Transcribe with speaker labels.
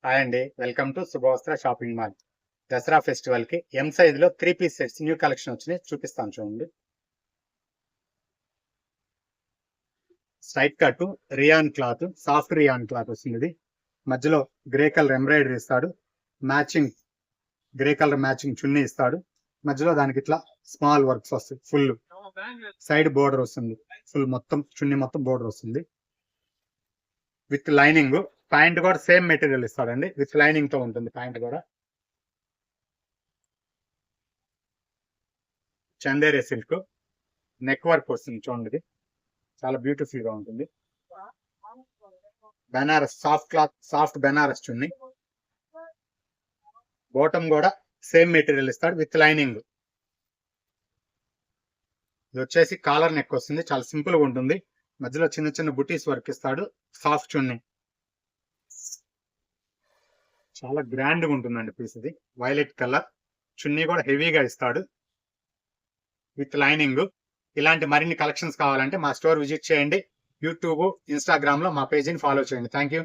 Speaker 1: Hi అండి, welcome to Shubhavastra shopping mall. Dasara festival కి M size లో 3 పీస్ సెట్స్ న్యూ కలెక్షన్ వచ్చినాయి, చూపిస్తాను చూడండి. Straight cut rayon cloth, soft rayon cloth వస్తుంది. ఇది మధ్యలో గ్రే కలర్ ఎంబ్రాయిడరీ ఇస్తాడు, మ్యాచింగ్ గ్రే కలర్ మ్యాచింగ్ చున్నీ ఇస్తాడు. మధ్యలో దానికి ఇట్లా స్మాల్ వర్క్స్ వస్తాయి. ఫుల్ సైడ్ బోర్డర్ వస్తుంది, ఫుల్ మొత్తం చున్నీ మొత్తం బోర్డర్ వస్తుంది విత్ లైనింగ్. ప్యాంట్ కూడా సేమ్ మెటీరియల్ ఇస్తాడండి, విత్ లైనింగ్ తో ఉంటుంది. ప్యాంట్ కూడా చందేరి సిల్క్ నెక్ వర్క్ వస్తుంది చూడండి. చాలా బ్యూటిఫుల్ గా ఉంటుంది. Banaras soft cloth, soft Banaras chunni. Bottom కూడా సేమ్ మెటీరియల్ ఇస్తాడు విత్ లైనింగ్. ఇది వచ్చేసి కాలర్ నెక్ వస్తుంది, చాలా సింపుల్ గా ఉంటుంది. మధ్యలో చిన్న చిన్న బుటీస్ వర్క్ ఇస్తాడు. సాఫ్ట్ చున్నీ, చాలా గ్రాండ్ గా ఉంటుందండి పీస్. ఇది వైలెట్ కలర్ చున్నీ కూడా హెవీగా ఇస్తాడు విత్ లైనింగ్. ఇలాంటి మరిన్ని కలెక్షన్స్ కావాలంటే మా స్టోర్ విజిట్ చేయండి. యూట్యూబ్, ఇన్స్టాగ్రామ్ లో మా పేజీని ఫాలో చేయండి. Thank you.